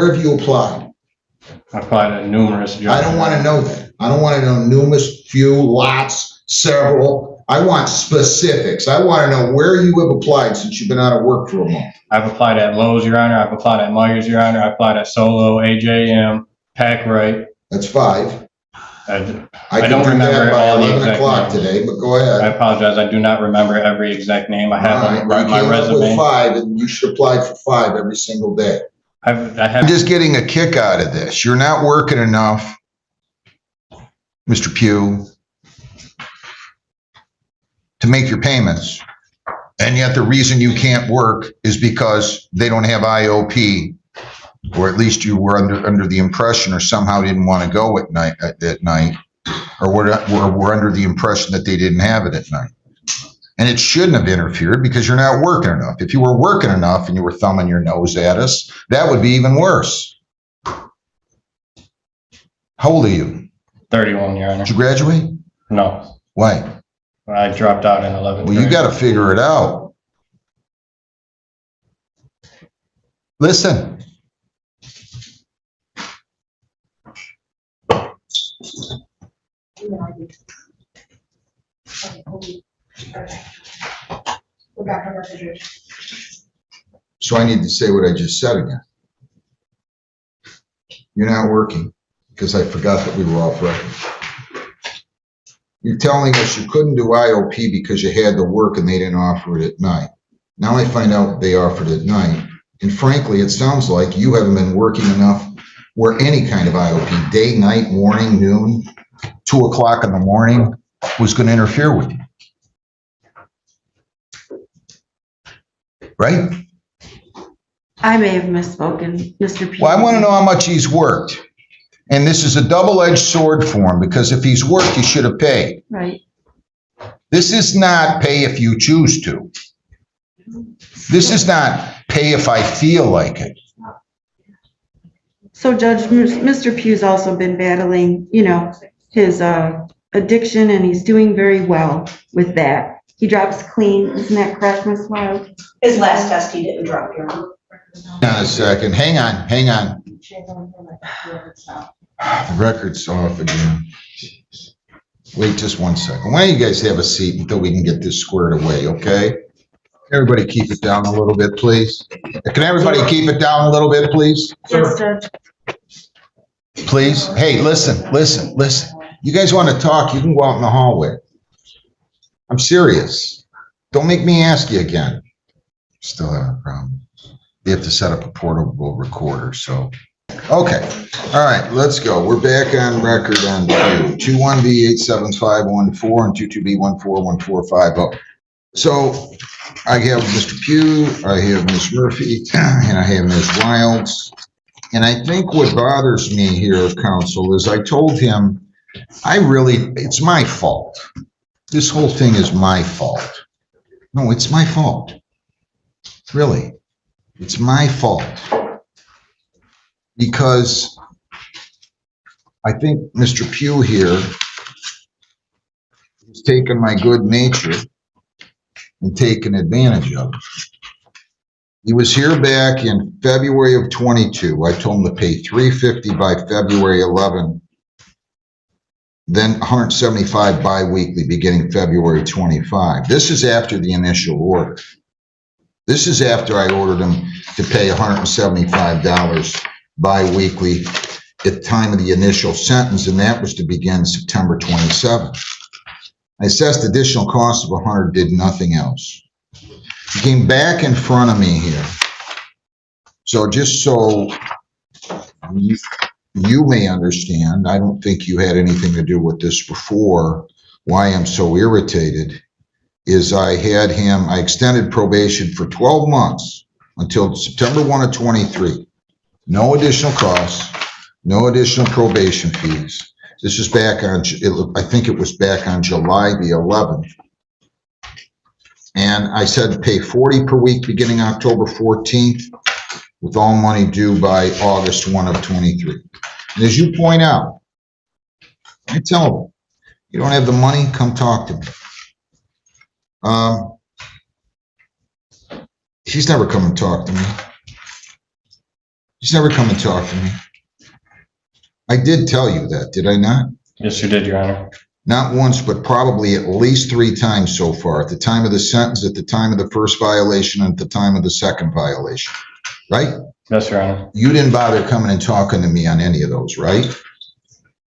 Where have you applied? I applied at numerous jobs. I don't want to know that. I don't want to know numerous, few, lots, several. I want specifics. I want to know where you have applied since you've been out of work for a month. I've applied at Lowe's, Your Honor. I've applied at Myers, Your Honor. I applied at Solo, AJM, Packrite. That's 5. I don't remember by all the 11 exact o'clock names. today, but go ahead. I apologize. I do not remember every exact name. I have Right, my you came up resume. with 5, and you should apply for 5 every single day. I I'm have. just getting a kick out of this. You're not working enough, Mr. Pugh, to make your payments. And yet the reason you can't work is because they don't have IOP, or at least you were under the impression or somehow didn't want to go at night, or were under the impression that they didn't have it at night. And it shouldn't have interfered because you're not working enough. If you were working enough and you were thumbing your nose at us, that would be even worse. How old are you? 31, Your Honor. Did you graduate? No. Why? I dropped out in 11th Well, you grade. got to figure it out. Listen. So I need to say what I just said again. You're not working because I forgot that we were off record. You're telling us you couldn't do IOP because you had to work and they didn't offer it at night. Now I find out they offered it at night. And frankly, it sounds like you haven't been working enough where any kind of IOP, day, night, morning, noon, 2 o'clock in the morning, was going to interfere with you. Right? I may have misspoken, Mr. Pugh. Well, I want to know how much he's worked. And this is a double-edged sword for him because if he's worked, he should have paid. Right. This is not pay if you choose to. This is not pay if I feel like it. So Judge, Mr. Pugh's also been battling, you know, his addiction, and he's doing very well with that. He drops clean. Isn't that correct, Ms. Wild? His last test, he didn't drop, Your Honor. Hang on a second. Hang on. The record's off again. Wait just 1 second. Why don't you guys have a seat until we can get this squared away, okay? Everybody keep it down a little bit, please. Can everybody keep it down a little bit, please? Yes, Judge. Please? Hey, listen. You guys want to talk, you can go out in the hallway. I'm serious. Don't make me ask you again. Still having a problem. You have to set up a portable recorder, so. Okay. All right, let's go. We're back on record on 21B87514 and 22B141450. So I have Mr. Pugh, I have Ms. Murphy, and I have Ms. Wilds. And I think what bothers me here, counsel, is I told him, it's my fault. This whole thing is my fault. No, it's my fault. Really, it's my fault. Because I think Mr. Pugh here has taken my good nature and taken advantage of it. He was here back in February of 22. I told him to pay $350 by February 11, then $175 bi-weekly beginning February 25. This is after the initial order. This is after I ordered him to pay $175 bi-weekly at the time of the initial sentence, and that was to begin September 27th. I assessed additional costs of $100, did nothing else. He came back in front of me here. So just so you may understand, I don't think you had anything to do with this before, why I'm so irritated, is I extended probation for 12 months until September 1 of 23. No additional costs, no additional probation fees. This is back on, I think it was back on July the 11th. And I said pay $40 per week beginning October 14th with all money due by August 1 of 23. And as you point out, I tell them, you don't have the money, come talk to me. He's never come and talked to me. He's never come and talked to me. I did tell you that, did I not? Yes, you did, Your Honor. Not once, but probably at least 3 times so far, at the time of the sentence, at the time of the first violation, and at the time of the second violation, right? Yes, Your Honor. You didn't bother coming and talking to me on any of those, right?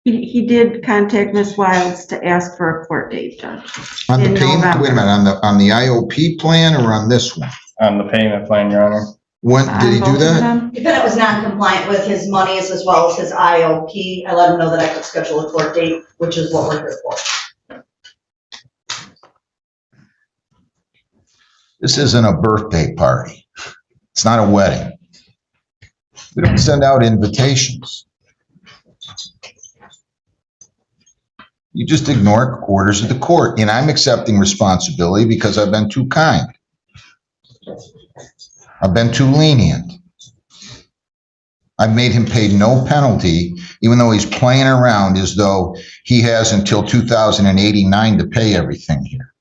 He did contact Ms. Wilds to ask for a court date, Judge. On the In payment, November. wait a minute, on the IOP plan or on this one? On the payment plan, Your Honor. When, did he do On both of that? them? Defendant was non-compliant with his monies as well as his IOP. I let him know that I could schedule a court date, which is what we're here for. This isn't a birthday party. It's not a wedding. We don't send out invitations. You just ignore orders of the court, and I'm accepting responsibility because I've been too kind. I've been too lenient. I've made him pay no penalty, even though he's playing around as though he has until 2089 to pay everything here.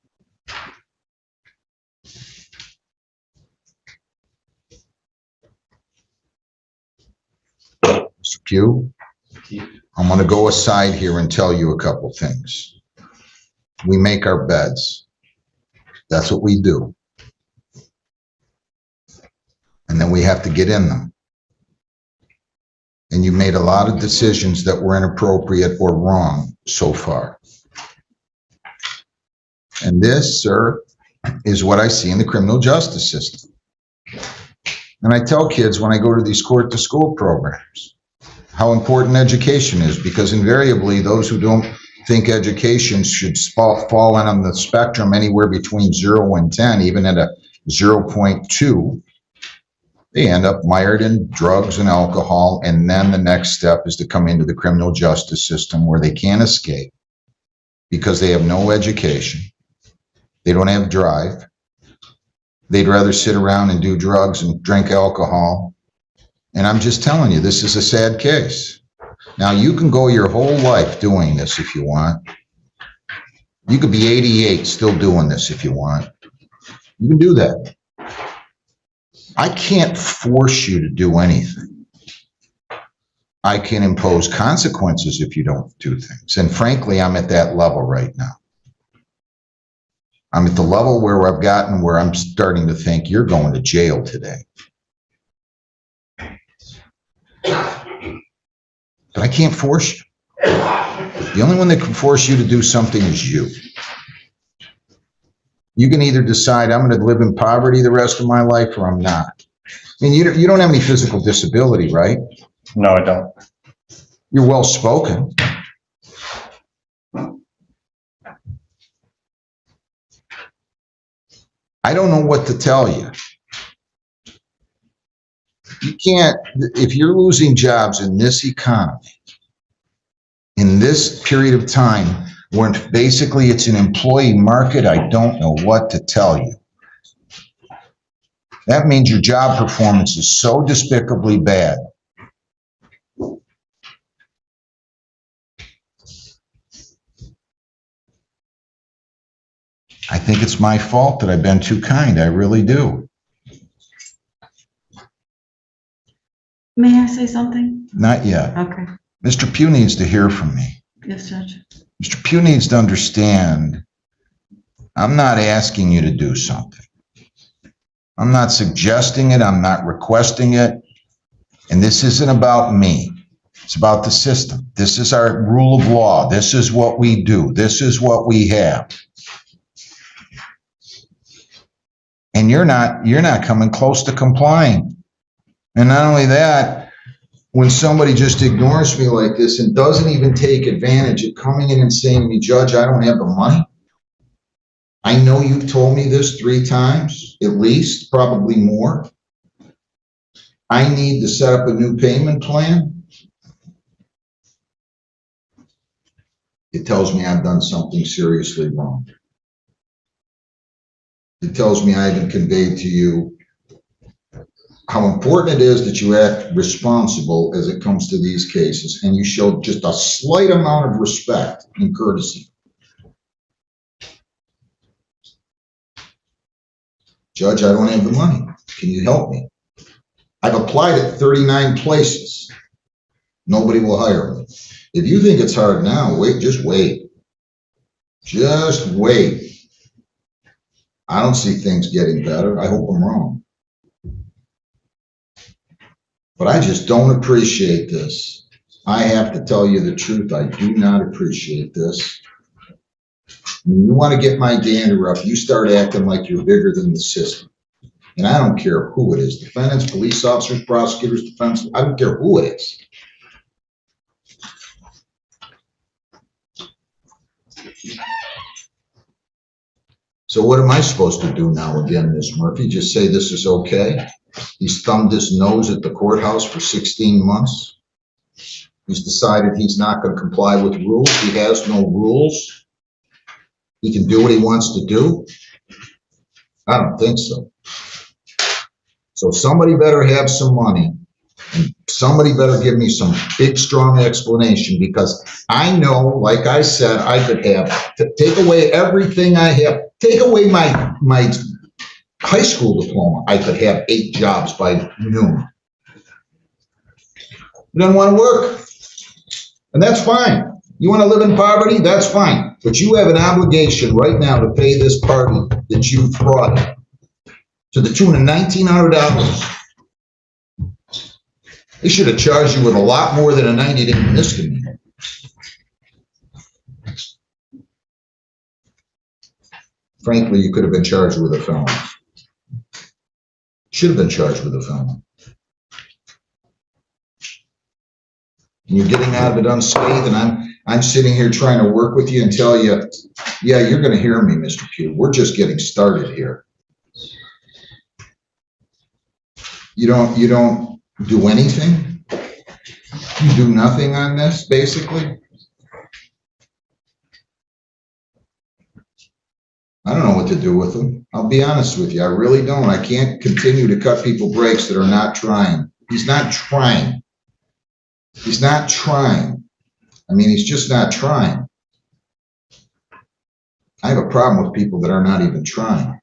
Mr. Pugh, I'm going to go aside here and tell you a couple things. We make our beds. That's what we do. And then we have to get in them. And you made a lot of decisions that were inappropriate or wrong so far. And this, sir, is what I see in the criminal justice system. And I tell kids when I go to these court-to-school programs how important education is, because invariably those who don't think education should fall in on the spectrum anywhere between 0 and 10, even at a 0.2, they end up mired in drugs and alcohol, and then the next step is to come into the criminal justice system where they can't escape because they have no education. They don't have drive. They'd rather sit around and do drugs and drink alcohol. And I'm just telling you, this is a sad case. Now, you can go your whole life doing this if you want. You could be 88 still doing this if you want. You can do that. I can't force you to do anything. I can impose consequences if you don't do things. And frankly, I'm at that level right now. I'm at the level where I've gotten where I'm starting to think you're going to jail today. But I can't force you. The only one that can force you to do something is you. You can either decide I'm going to live in poverty the rest of my life or I'm not. I mean, you don't have any physical disability, right? No, I don't. You're well spoken. I don't know what to tell you. You can't, if you're losing jobs in this economy, in this period of time, when basically it's an employee market, I don't know what to tell you. That means your job performance is so despicably bad. I think it's my fault that I've been too kind. I really do. May I say something? Not yet. Okay. Mr. Pugh needs to hear from me. Yes, Judge. Mr. Pugh needs to understand I'm not asking you to do something. I'm not suggesting it. I'm not requesting it. And this isn't about me. It's about the system. This is our rule of law. This is what we do. This is what we have. And you're not coming close to complying. And not only that, when somebody just ignores me like this and doesn't even take advantage of coming in and saying to me, Judge, I don't have the money. I know you've told me this 3 times, at least, probably more. I need to set up a new payment plan. It tells me I've done something seriously wrong. It tells me I haven't conveyed to you how important it is that you act responsible as it comes to these cases, and you show just a slight amount of respect and courtesy. Judge, I don't have the money. Can you help me? I've applied at 39 places. Nobody will hire me. If you think it's hard now, wait, just wait. Just wait. I don't see things getting better. I hope I'm wrong. But I just don't appreciate this. I have to tell you the truth. I do not appreciate this. When you want to get my dander up, you start acting like you're bigger than the system. And I don't care who it is. Defendants, police officers, prosecutors, defense. I don't care who it is. So what am I supposed to do now again, Ms. Murphy? Just say this is okay? He's thumbed his nose at the courthouse for 16 months. He's decided he's not going to comply with rules. He has no rules. He can do what he wants to do. I don't think so. So somebody better have some money. And somebody better give me some big, strong explanation, because I know, like I said, I could have, to take away everything I have, take away my high school diploma, I could have 8 jobs by noon. You don't want to work. And that's fine. You want to live in poverty? That's fine. But you have an obligation right now to pay this party that you frauded to the tune of $1,900. They should have charged you with a lot more than a 90-day misdemeanor. Frankly, you could have been charged with a felony. Should have been charged with a felony. And you're getting out of it unscathed, and I'm sitting here trying to work with you and tell you, yeah, you're going to hear me, Mr. Pugh. We're just getting started here. You don't do anything? You do nothing on this, basically? I don't know what to do with them. I'll be honest with you. I really don't. I can't continue to cut people breaks that are not trying. He's not trying. He's not trying. I mean, he's just not trying. I have a problem with people that are not even trying.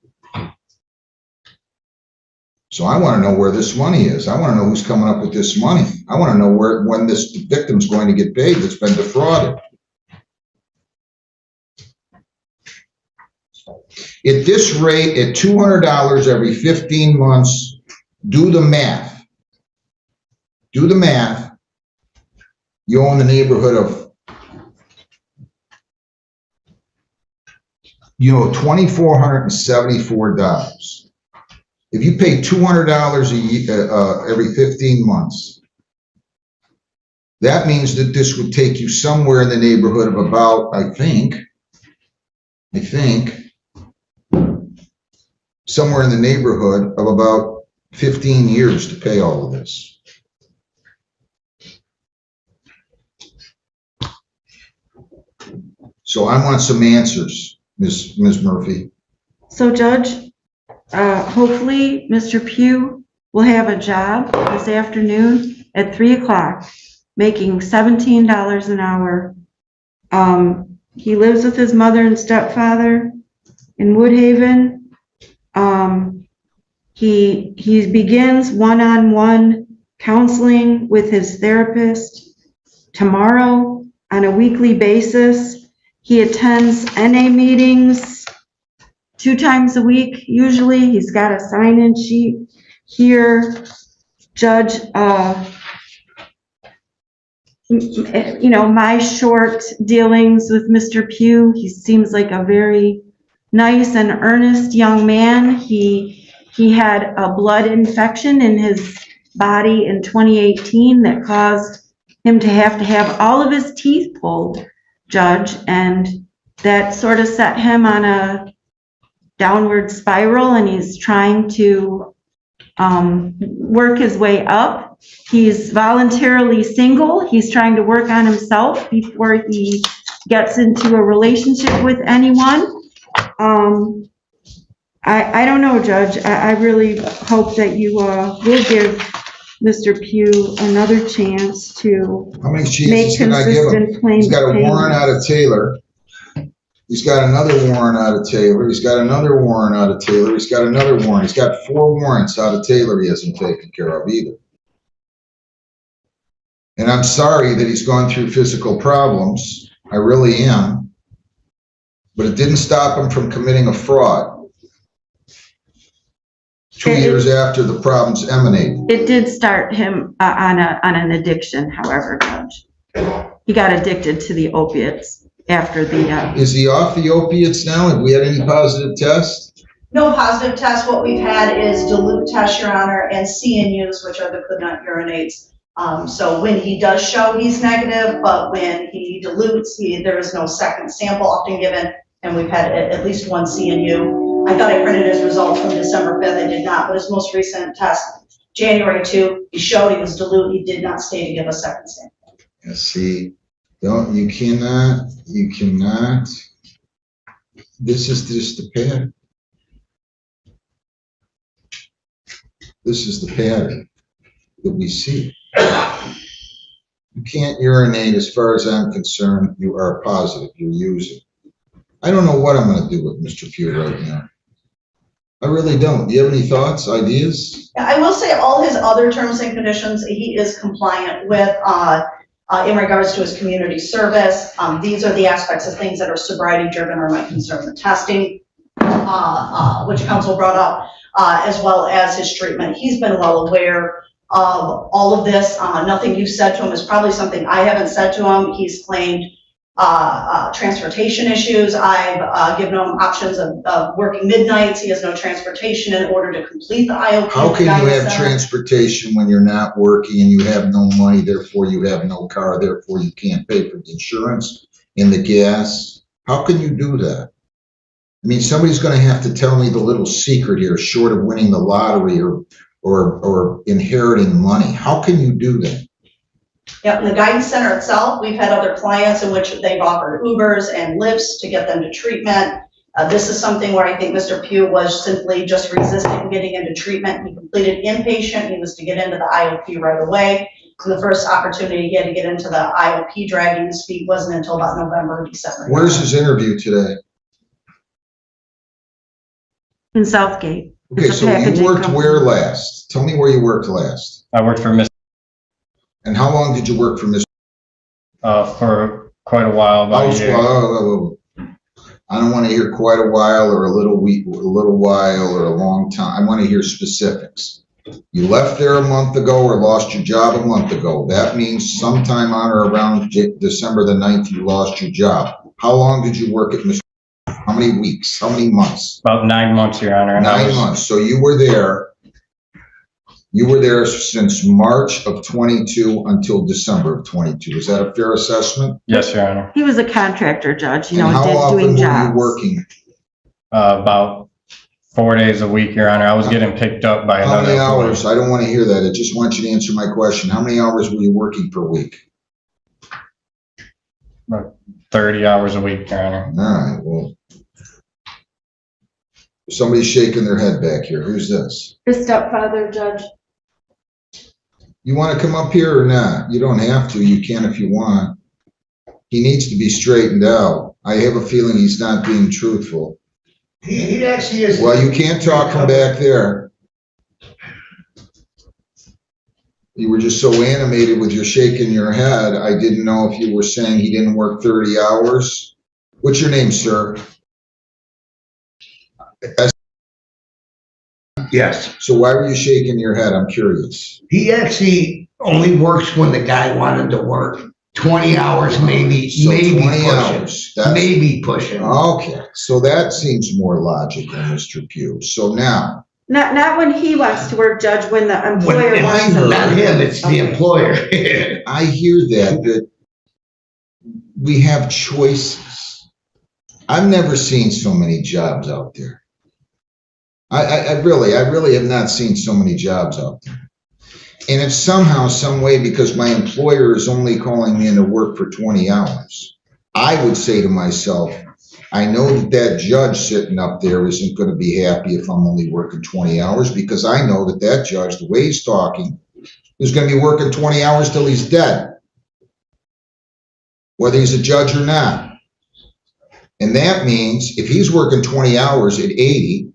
So I want to know where this money is. I want to know who's coming up with this money. I want to know when this victim's going to get paid that's been defrauded. At this rate, at $200 every 15 months, do the math. Do the math. You owe in the neighborhood of, $2,474. If you pay $200 a year, every 15 months, that means that this would take you somewhere in the neighborhood of about, I think, somewhere in the neighborhood of about 15 years to pay all of this. So I want some answers, Ms. Murphy. So Judge, hopefully Mr. Pugh will have a job this afternoon at 3 o'clock, making $17 an hour. He lives with his mother and stepfather in Woodhaven. He begins one-on-one counseling with his therapist tomorrow on a weekly basis. He attends NA meetings 2 times a week, usually. He's got a sign-in sheet here. Judge, my short dealings with Mr. Pugh, he seems like a very nice and earnest young man. He had a blood infection in his body in 2018 that caused him to have all of his teeth pulled, Judge, and that sort of set him on a downward spiral, and he's trying to work his way up. He's voluntarily single. He's trying to work on himself before he gets into a relationship with anyone. I don't know, Judge. I really hope that you will give Mr. Pugh another chance to How many make chances can I give him? consistent claims. He's got a warrant out of Taylor. He's got another warrant out of Taylor. He's got another warrant out of Taylor. He's got another warrant. He's got 4 warrants out of Taylor he hasn't taken care of either. And I'm sorry that he's gone through physical problems. I really am. But it didn't stop him from committing a fraud 2 years after the problems emanated. It did start him on an addiction, however, Judge. He got addicted to the opiates after the... Is he off the opiates now? Have we had any positive tests? No positive tests. What we've had is dilute tests, Your Honor, and CNUs, which are the could not urinates. So when he does show, he's negative, but when he dilutes, there is no second sample often given, and we've had at least 1 CNU. I thought I printed his results from December 5th. I did not, but his most recent test, January 2, he showed he was dilute. He did not stay to give a second sample. Yeah, see, you cannot, this is just the pattern. This is the pattern that we see. You can't urinate, as far as I'm concerned. You are positive, you're using. I don't know what I'm going to do with Mr. Pugh right now. I really don't. Do you have any thoughts, ideas? Yeah, I will say all his other terms and conditions, he is compliant with in regards to his community service. These are the aspects of things that are sobriety driven or might concern the testing, which counsel brought up, as well as his treatment. He's been well aware of all of this. Nothing you've said to him is probably something I haven't said to him. He's claimed transportation issues. I've given him options of working midnights. He has no transportation in order to complete the IOP. How can you have transportation when you're not working and you have no money, therefore you have no car, therefore you can't pay for the insurance and the gas? How can you do that? I mean, somebody's going to have to tell me the little secret here, short of winning the lottery or inheriting money. How can you do that? Yep, in the guidance center itself, we've had other clients in which they've offered Ubers and lifts to get them to treatment. This is something where I think Mr. Pugh was simply just resisting getting into treatment. He completed inpatient. He was to get into the IOP right away. So the first opportunity he had to get into the IOP dragging his feet wasn't until about November or December. Where's his interview today? In Southgate. Okay, so you worked where last? Tell me where you worked last. I worked for Mr. And how long did you work for Mr.? For quite a while, about a year. I don't want to hear quite a while or a little while or a long time. I want to hear specifics. You left there a month ago or lost your job a month ago. That means sometime on or around December the 9th, you lost your job. How long did you work at Mr.? How many weeks? How many months? About 9 months, Your Honor. 9 months. So you were there. You were there since March of 22 until December of 22. Is that a fair assessment? Yes, Your Honor. He was a contractor, Judge, And how often doing were jobs. you working? About 4 days a week, Your Honor. I was getting picked up by How another many employee. hours? I don't want to hear that. I just want you to answer my question. How many hours were you working per week? 30 hours a week, Your Honor. All right, well, somebody's shaking their head back here. Who's this? His stepfather, Judge. You want to come up here or not? You don't have to. You can if you want. He needs to be straightened out. I have a feeling he's not being truthful. He actually is. Well, you can't talk from back there. You were just so animated with your shaking your head. I didn't know if you were saying he didn't work 30 hours. What's your name, sir? Yes. So why were you shaking your head? I'm curious. He actually only works when the guy wanted to work. 20 hours, maybe, So maybe 20 pushing. hours. That's, Maybe pushing. okay, so that seems more logical, Mr. Pugh. So now, Not when he wants to work, Judge, when the employer When wants it's to. not him, it's the employer. I hear that, but we have choices. I've never seen so many jobs out there. I really have not seen so many jobs out there. And it's somehow, some way, because my employer is only calling me in to work for 20 hours. I would say to myself, I know that judge sitting up there isn't going to be happy if I'm only working 20 hours, because I know that judge, the way he's talking, is going to be working 20 hours till he's dead, whether he's a judge or not. And that means if he's working 20 hours at 80,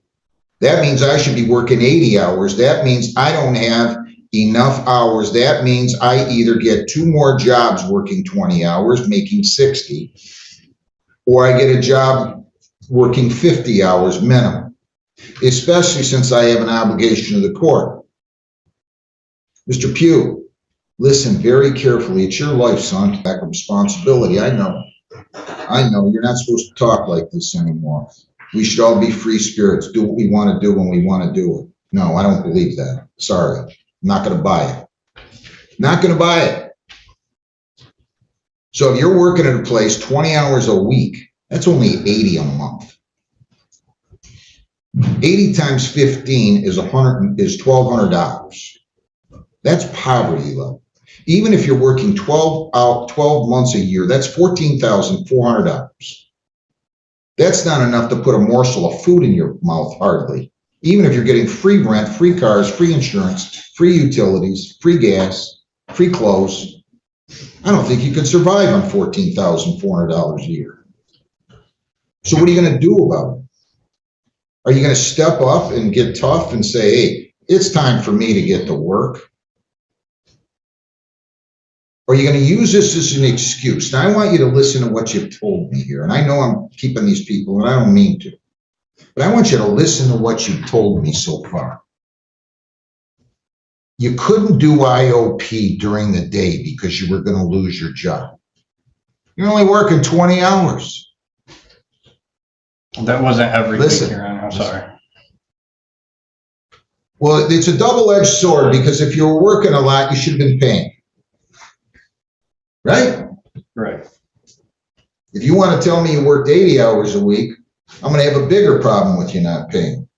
that means I should be working 80 hours. That means I don't have enough hours. That means I either get 2 more jobs working 20 hours, making 60, or I get a job working 50 hours minimum, especially since I have an obligation to the court. Mr. Pugh, listen very carefully. It's your life, son. Lack of responsibility. I know you're not supposed to talk like this anymore. We should all be free spirits, do what we want to do when we want to do it. No, I don't believe that. Sorry. I'm not going to buy it. Not going to buy it. So if you're working at a place 20 hours a week, that's only 80 a month. 80 times 15 is $1,200. That's poverty level. Even if you're working 12 months a year, that's $14,400. That's not enough to put a morsel of food in your mouth, hardly. Even if you're getting free rent, free cars, free insurance, free utilities, free gas, free clothes, I don't think you could survive on $14,400 a year. So what are you going to do about it? Are you going to step up and get tough and say, hey, it's time for me to get to work? Or are you going to use this as an excuse? Now, I want you to listen to what you've told me here. And I know I'm keeping these people, and I don't mean to. But I want you to listen to what you've told me so far. You couldn't do IOP during the day because you were going to lose your job. You're only working 20 hours. That wasn't every week, Listen. Your Honor. I'm sorry. Well, it's a double-edged sword because if you were working a lot, you should have been paying. Right? Right. If you want to tell me you worked 80 hours a week, I'm going to have a bigger problem with you not paying.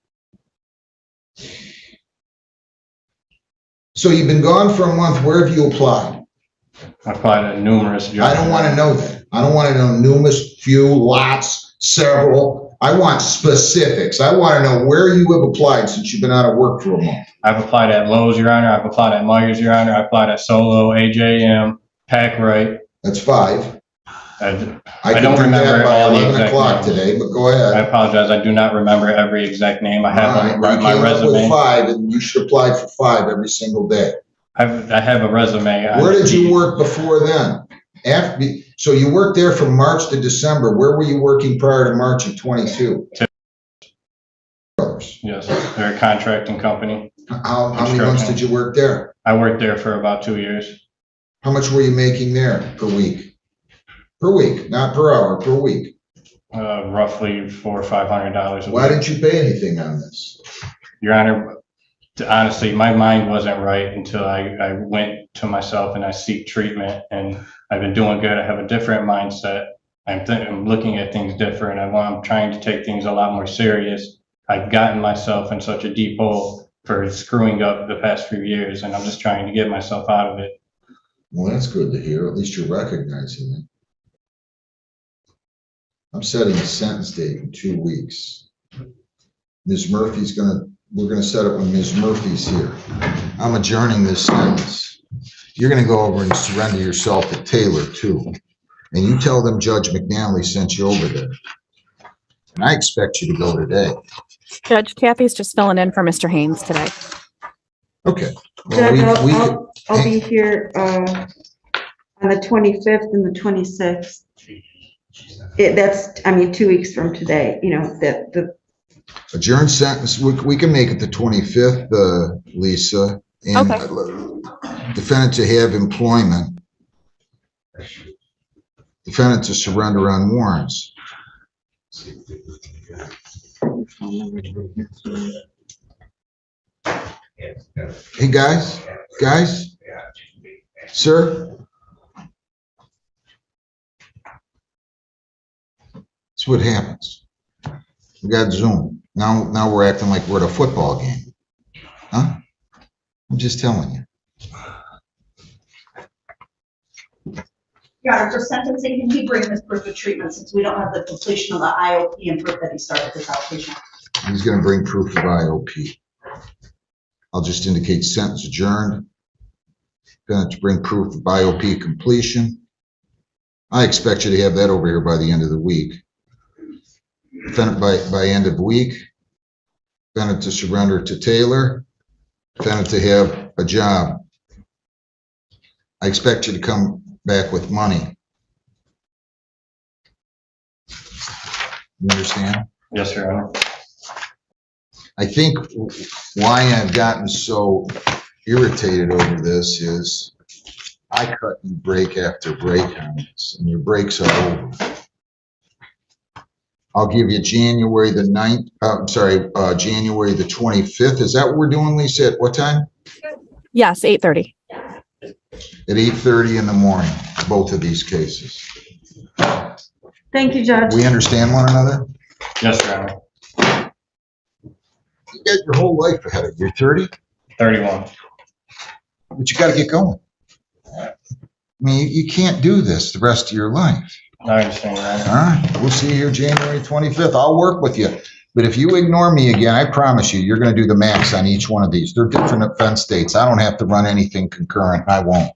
So you've been gone for a month. Where have you applied? I applied at numerous jobs. I don't want to know that. I don't want to know numerous, few, lots, several. I want specifics. I want to know where you have applied since you've been out of work for a month. I've applied at Lowe's, Your Honor. I've applied at Myers, Your Honor. I applied at Solo, AJM, Packwright. That's 5. I I don't can do that remember by all the 11 exact o'clock names. today, but go I ahead. apologize. I do not remember every exact name. I have All right, on you my came up with resume. 5, and you should apply for 5 every single day. I have a resume. Where did you work before then? So you worked there from March to December. Where were you working prior to March of 22? Yes, they're a contracting company. How many months did you work there? I worked there for about 2 years. How much were you making there per week? Per week, not per hour, per week. Roughly $400 or $500 a Why week. didn't you pay anything on this? Your Honor, honestly, my mind wasn't right until I went to myself and I seek treatment, and I've been doing good. I have a different mindset. I'm looking at things different. I'm trying to take things a lot more serious. I've gotten myself in such a deep hole for screwing up the past few years, and I'm just trying to get myself out of it. Well, that's good to hear. At least you're recognizing it. I'm setting a sentence date in 2 weeks. Ms. Murphy's we're gonna set it when Ms. Murphy's here. I'm adjourning this sentence. You're gonna go over and surrender yourself to Taylor too. And you tell them Judge McNally sent you over there. And I expect you to go today. Judge, Kathy's just filling in for Mr. Haynes today. Okay. Well, Judge, I'll be here, on the 25th and the 26th. That's 2 weeks from today, the adjourn sentence, we can make it the 25th, Lisa. And defendant to have employment. Defendant to surrender on warrants. Hey, guys, sir. That's what happens. We got Zoom. Now we're acting like we're at a football game. Huh? I'm just telling you. Yeah, for sentencing, can he bring this proof of treatment since we don't have the completion of the IOP and proof that he started his outpatient? He's going to bring proof of IOP. I'll just indicate sentence adjourned. Going to bring proof of IOP completion. I expect you to have that over here by the end of the week. defendant by end of week, defendant to surrender to Taylor, defendant to have a job. I expect you to come back with money. You understand? Yes, Your Honor. I think why I've gotten so irritated over this is I cut you break after break on this, and your breaks are over. I'll give you January the 9th, January the 25th. Is that what we're doing, Lisa? At what time? Yes, 8:30. At 8:30 in the morning, both of these cases. Thank you, Judge. We understand one another? Yes, Your Honor. You got your whole life ahead of you. You're 30, 31. but you got to get going. I mean, you can't do this the rest of your life. I understand, Your Honor. All right, we'll see you here January 25th. I'll work with you. But if you ignore me again, I promise you're going to do the max on each one of these. They're different offense dates. I don't have to run anything concurrent. I won't.